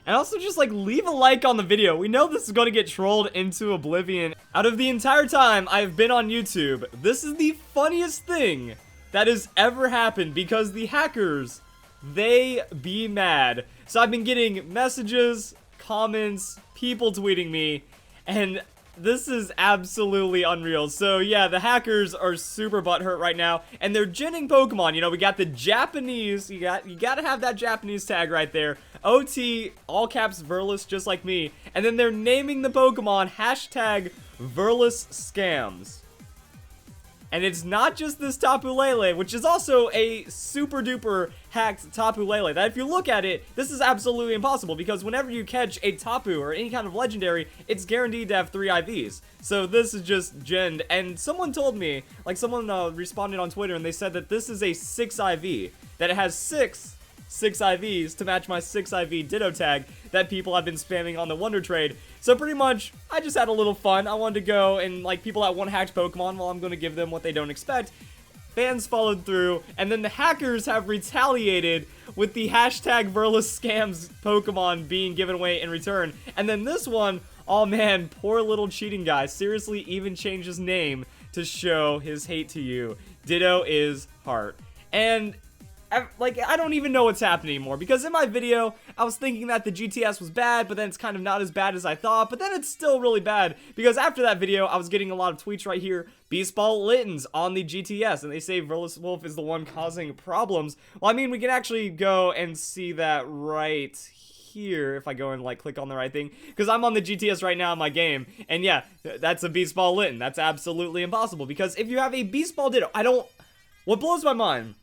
And also just like leave a like on the video. We know this is going to get trolled into oblivion. Out of the entire time I've been on YouTube, this is the funniest thing that has ever happened because the hackers, they be mad. So I've been getting messages, comments, people tweeting me, and this is absolutely unreal. So yeah, the hackers are super butthurt right now, and they're ginning Pokemon. You know, we got the Japanese, you gotta have that Japanese tag right there. OT, all caps Verlis, just like me. And then they're naming the Pokemon hashtag Verliscams. And it's not just this Tapu Lele, which is also a super duper hacked Tapu Lele. That if you look at it, this is absolutely impossible because whenever you catch a Tapu or any kind of legendary, it's guaranteed to have 3 IVs. So this is just genned. And someone told me, like someone responded on Twitter and they said that this is a 6 IV. That it has 6 IVs to match my 6 IV Ditto tag that people have been spamming on the Wonder Trade. So pretty much, I just had a little fun. I wanted to go and like people that want hacked Pokemon, well, I'm going to give them what they don't expect. Fans followed through, and then the hackers have retaliated with the hashtag Verliscams Pokemon being given away in return. And then this one, oh man, poor little cheating guy, seriously even changed his name to show his hate to you. Ditto is heart. And I don't even know what's happening anymore, because in my video, I was thinking that the GTS was bad, but then it's kind of not as bad as I thought, but then it's still really bad, because after that video, I was getting a lot of tweets right here, Beast Ball Littens on the GTS, and they say Verliswolf is the one causing problems. Well, I mean, we can actually go and see that right here, if I go and like click on the right thing, because I'm on the GTS right now in my game, and yeah, that's a Beast Ball Litten. That's absolutely impossible, because if you have a Beast Ball Ditto, what blows my mind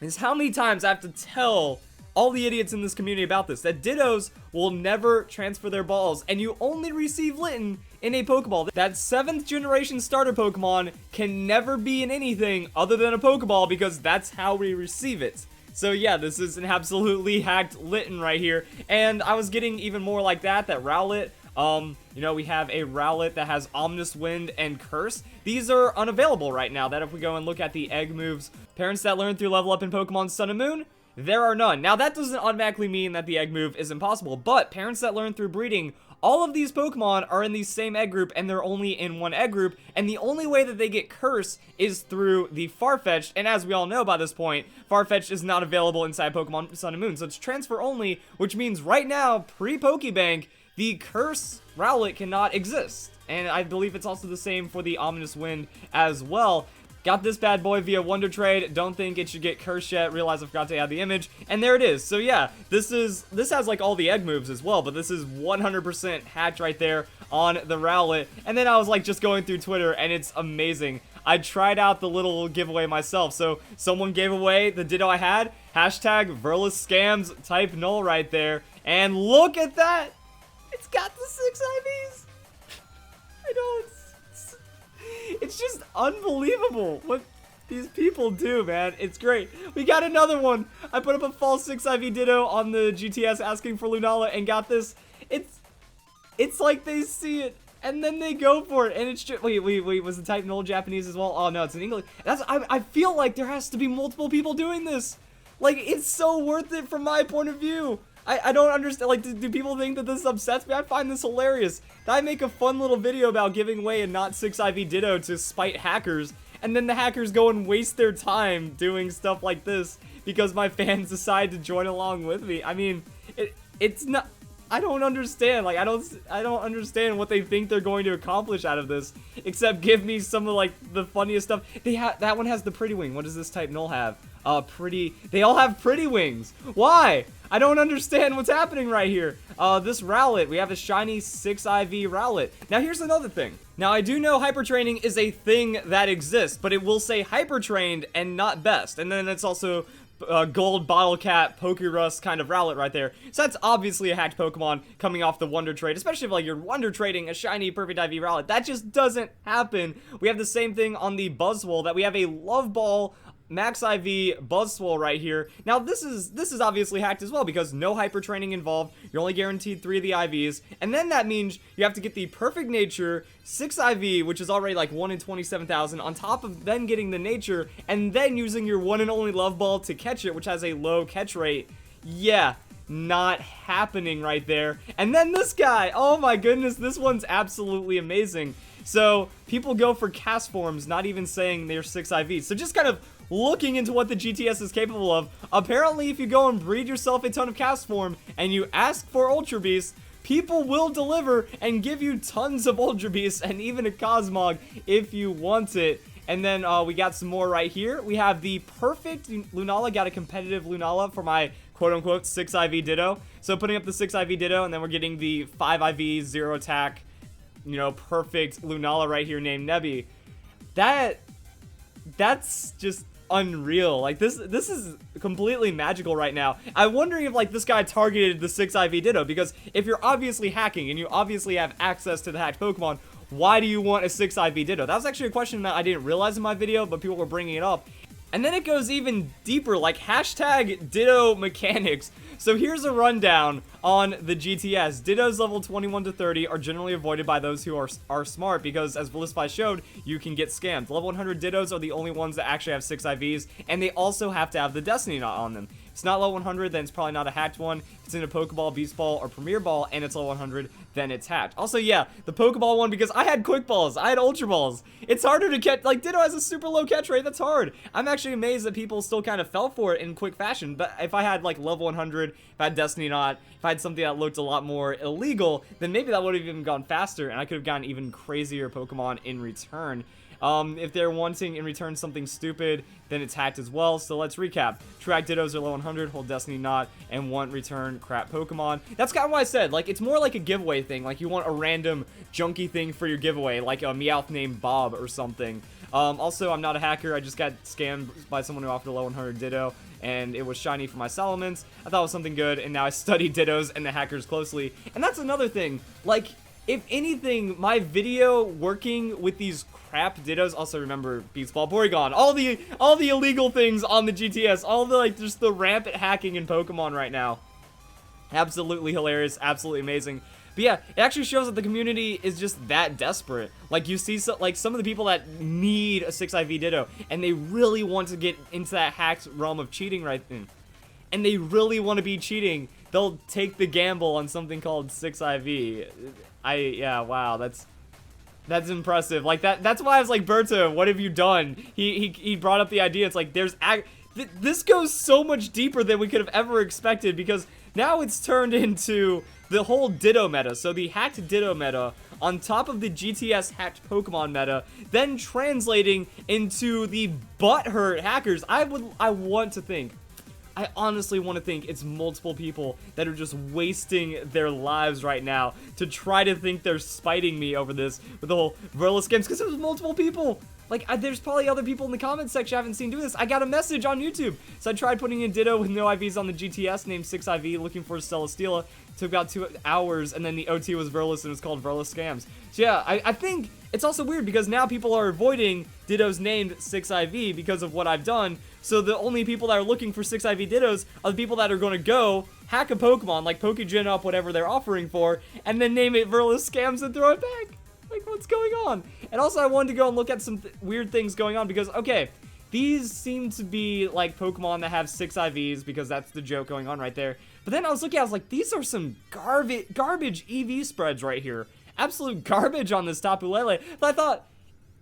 is how many times I have to tell all the idiots in this community about this, that Dittos will never transfer their balls, and you only receive Litten in a Pokeball. That 7th generation starter Pokemon can never be in anything other than a Pokeball, because that's how we receive it. So yeah, this is an absolutely hacked Litten right here, and I was getting even more like that Rowlet. You know, we have a Rowlet that has Ominous Wind and Curse. These are unavailable right now. That if we go and look at the egg moves, parents that learn through level up in Pokemon Sun and Moon, there are none. Now, that doesn't automatically mean that the egg move is impossible, but parents that learn through breeding, all of these Pokemon are in the same egg group, and they're only in one egg group, and the only way that they get Curse is through the Farfetch'd, and as we all know by this point, Farfetch'd is not available inside Pokemon Sun and Moon, so it's transfer only, which means right now, pre-Pokebank, the Curse Rowlet cannot exist. And I believe it's also the same for the Ominous Wind as well. Got this bad boy via Wonder Trade. Don't think it should get cursed yet. Realize I forgot to add the image. And there it is. So yeah, this has like all the egg moves as well, but this is 100% hacked right there on the Rowlet. And then I was like just going through Twitter, and it's amazing. I tried out the little giveaway myself. So someone gave away the Ditto I had. Hashtag Verliscams type null right there. And look at that. It's got the 6 IVs. I know, it's just unbelievable what these people do, man. It's great. We got another one. I put up a false 6 IV Ditto on the GTS asking for Lunala and got this. It's like they see it and then they go for it, and it's just wait, was the type null Japanese as well? Oh no, it's in English. I feel like there has to be multiple people doing this. Like, it's so worth it from my point of view. I don't understand, like, do people think that this upsets me? I find this hilarious. That I make a fun little video about giving away a not 6 IV Ditto to spite hackers, and then the hackers go and waste their time doing stuff like this because my fans decide to join along with me. I mean, it's not, I don't understand, like, I don't understand what they think they're going to accomplish out of this, except give me some of, like, the funniest stuff. That one has the Pretty Wing. What does this type null have? They all have Pretty Wings. Why? I don't understand what's happening right here. This Rowlet, we have a shiny 6 IV Rowlet. Now here's another thing. Now I do know hyper training is a thing that exists, but it will say hyper trained and not best. And then it's also gold bottle cap Pokerus kind of Rowlet right there. So that's obviously a hacked Pokemon coming off the Wonder Trade, especially if like you're Wonder Trading a shiny perfect IV Rowlet. That just doesn't happen. We have the same thing on the Buzzwole, that we have a Love Ball Max IV Buzzwole right here. Now this is obviously hacked as well, because no hyper training involved. You're only guaranteed 3 of the IVs, and then that means you have to get the Perfect Nature 6 IV, which is already like 1 in 27,000, on top of then getting the Nature, and then using your one and only Love Ball to catch it, which has a low catch rate. Yeah, not happening right there. And then this guy, oh my goodness, this one's absolutely amazing. So people go for cast forms, not even saying they're 6IV. So just kind of looking into what the GTS is capable of. Apparently, if you go and breed yourself a ton of cast form and you ask for Ultra Beast, people will deliver and give you tons of Ultra Beasts and even a Cosmog if you want it. And then we got some more right here. We have the perfect Lunala. Got a competitive Lunala for my quote-unquote 6IV Ditto. So putting up the 6IV Ditto, and then we're getting the 5IV, 0 attack, you know, perfect Lunala right here named Nebby. That's just unreal. Like, this is completely magical right now. I'm wondering if, like, this guy targeted the 6IV Ditto, because if you're obviously hacking and you obviously have access to the hacked Pokemon, why do you want a 6IV Ditto? That was actually a question that I didn't realize in my video, but people were bringing it up. And then it goes even deeper, like hashtag Ditto mechanics. So here's a rundown on the GTS. Dittos level 21 to 30 are generally avoided by those who are smart, because as Verlisify showed, you can get scammed. Level 100 Dittos are the only ones that actually have 6 IVs, and they also have to have the Destiny Knot on them. If it's not level 100, then it's probably not a hacked one. If it's in a Pokeball, Beast Ball, or Premier Ball, and it's level 100, then it's hacked. Also, yeah, the Pokeball one, because I had Quick Balls, I had Ultra Balls. It's harder to catch, like, Ditto has a super low catch rate, that's hard. I'm actually amazed that people still kind of fell for it in quick fashion, but if I had, like, level 100, if I had Destiny Knot, if I had something that looked a lot more illegal, then maybe that would have even gone faster, and I could have gotten even crazier Pokemon in return. If they're wanting in return something stupid, then it's hacked as well. So let's recap. Track Dittos are level 100, hold Destiny Knot, and want return crap Pokemon. That's kind of why I said, like, it's more like a giveaway thing. Like, you want a random junky thing for your giveaway, like a Meowth named Bob or something. Also, I'm not a hacker. I just got scammed by someone who offered a level 100 Ditto, and it was shiny for my Salamence. I thought it was something good, and now I study Dittos and the hackers closely. And that's another thing. Like, if anything, my video working with these crap Dittos, also remember Beats Ball, Porygon, all the illegal things on the GTS, all the, like, just the rampant hacking in Pokemon right now. Absolutely hilarious, absolutely amazing. But yeah, it actually shows that the community is just that desperate. Like, you see, like, some of the people that need a 6IV Ditto, and they really want to get into that hacked realm of cheating right then. And they really want to be cheating. They'll take the gamble on something called 6IV. Yeah, wow, that's impressive. Like, that's why I was like, Berto, what have you done? He brought up the idea. It's like, this goes so much deeper than we could have ever expected, because now it's turned into the whole Ditto meta. So the hacked Ditto meta on top of the GTS hacked Pokemon meta, then translating into the butthurt hackers. I honestly want to think it's multiple people that are just wasting their lives right now to try to think they're spiting me over this with the whole Verlis scams, because it was multiple people. Like, there's probably other people in the comments section I haven't seen do this. I got a message on YouTube. So I tried putting in Ditto with no IVs on the GTS, named 6IV, looking for Celesteela. It took about 2 hours, and then the OT was Verlis, and it was called Verlis Scams. So yeah, I think it's also weird, because now people are avoiding Dittos named 6IV because of what I've done. So the only people that are looking for 6IV Dittos are the people that are going to go hack a Pokemon, like Pokegen up whatever they're offering for, and then name it Verlis Scams and throw it back. Like, what's going on? And also, I wanted to go and look at some weird things going on, because, okay, these seem to be, like, Pokemon that have 6 IVs, because that's the joke going on right there. But then I was looking, I was like, these are some garbage EV spreads right here. Absolute garbage on this Tapu Lele. But I thought,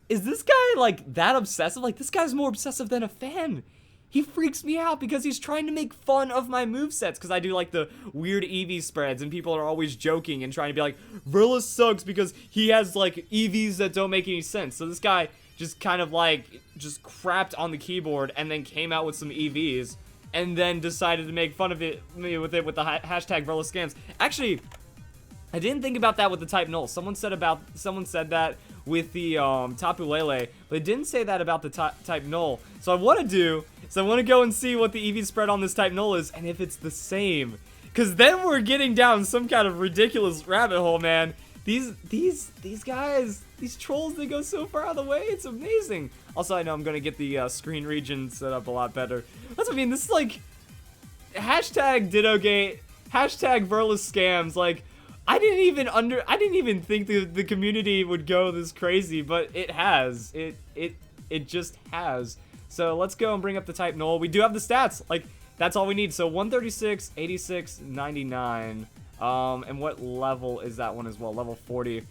is this guy, like, that obsessive? Like, this guy's more obsessive than a fan. He freaks me out because he's trying to make fun of my movesets, because I do, like, the weird EV spreads, and people are always joking and trying to be like, Verlis sucks because he has, like, EVs that don't make any sense. So this guy just kind of, like, just crapped on the keyboard and then came out with some EVs and then decided to make fun of me with the hashtag Verlis Scams. Actually, I didn't think about that with the Type Null. Someone said that with the Tapu Lele, but it didn't say that about the Type Null. So I want to go and see what the EV spread on this Type Null is, and if it's the same. Because then we're getting down some kind of ridiculous rabbit hole, man. These guys, these trolls, they go so far out of the way, it's amazing. Also, I know I'm going to get the screen region set up a lot better. That's what I mean, this is like, hashtag Dittogate, hashtag Verlis Scams, like, I didn't even think the community would go this crazy, but it has. It just has. So let's go and bring up the Type Null. We do have the stats. Like, That's all we need. So 136, 86, 99. And what level is that one as well? Level 40.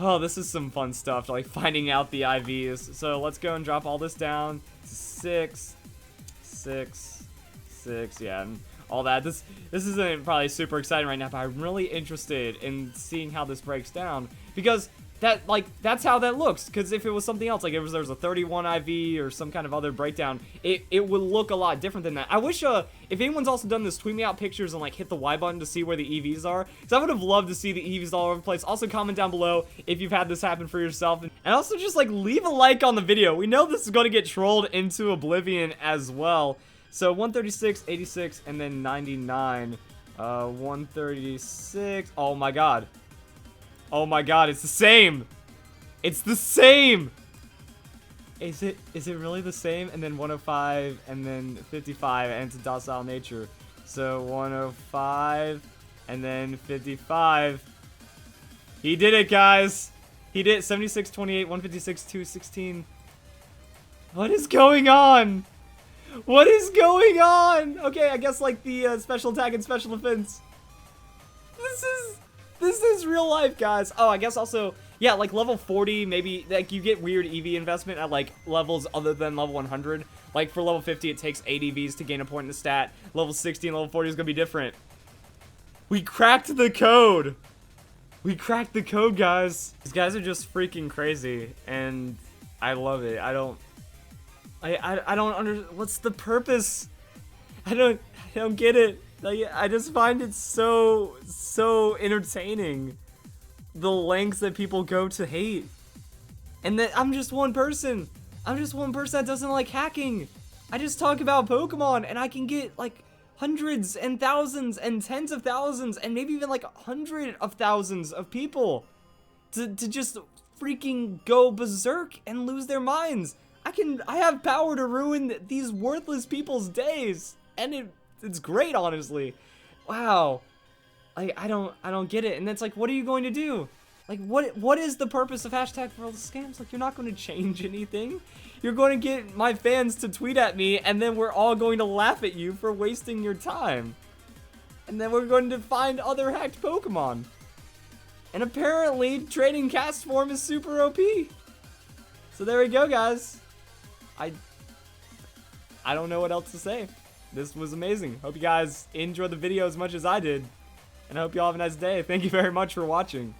Oh, this is some fun stuff, like finding out the IVs. So let's go and drop all this down. 6, 6, 6, yeah, and all that. This isn't probably super exciting right now, but I'm really interested in seeing how this breaks down, because that's how that looks. Because if it was something else, like if there was a 31 IV or some kind of other breakdown, it would look a lot different than that. I wish, if anyone's also done this, tweet me out pictures and like hit the Y button to see where the EVs are, because I would have loved to see the EVs all over the place. Also comment down below if you've had this happen for yourself, and also just like leave a like on the video. We know this is going to get trolled into oblivion as well. So 136, 86, and then 99. 136. Oh my god. Oh my god, it's the same. It's the same. Is it really the same? And then 105 and then 55 and it's a docile nature. So 105 and then 55. He did it, guys. He did it. 76, 28, 156, 216. What is going on? What is going on? Okay, I guess like the special attack and special defense. This is real life, guys. Oh, I guess also, yeah, like level 40, maybe like you get weird EV investment at like levels other than level 100. Like for level 50, it takes 8 EVs to gain a point in the stat. Level 60 and level 40 is gonna be different. We cracked the code. We cracked the code, guys. These guys are just freaking crazy, and I love it. I don't what's the purpose? I don't get it. Like, I just find it so entertaining, the lengths that people go to hate. And that I'm just one person. I'm just one person that doesn't like hacking. I just talk about Pokemon, and I can get like hundreds and thousands and tens of thousands and maybe even like 100 of thousands of people to just freaking go berserk and lose their minds. I have power to ruin these worthless people's days, and it's great, honestly. Wow. I don't get it. And it's like, what are you going to do? Like, what is the purpose of hashtag for all the scams? Like, you're not going to change anything. You're going to get my fans to tweet at me, and then we're all going to laugh at you for wasting your time. And then we're going to find other hacked Pokemon. And apparently, trading cast form is super OP. So there we go, guys. I don't know what else to say. This was amazing. Hope you guys enjoyed the video as much as I did. And I hope you all have a nice day. Thank you very much for watching.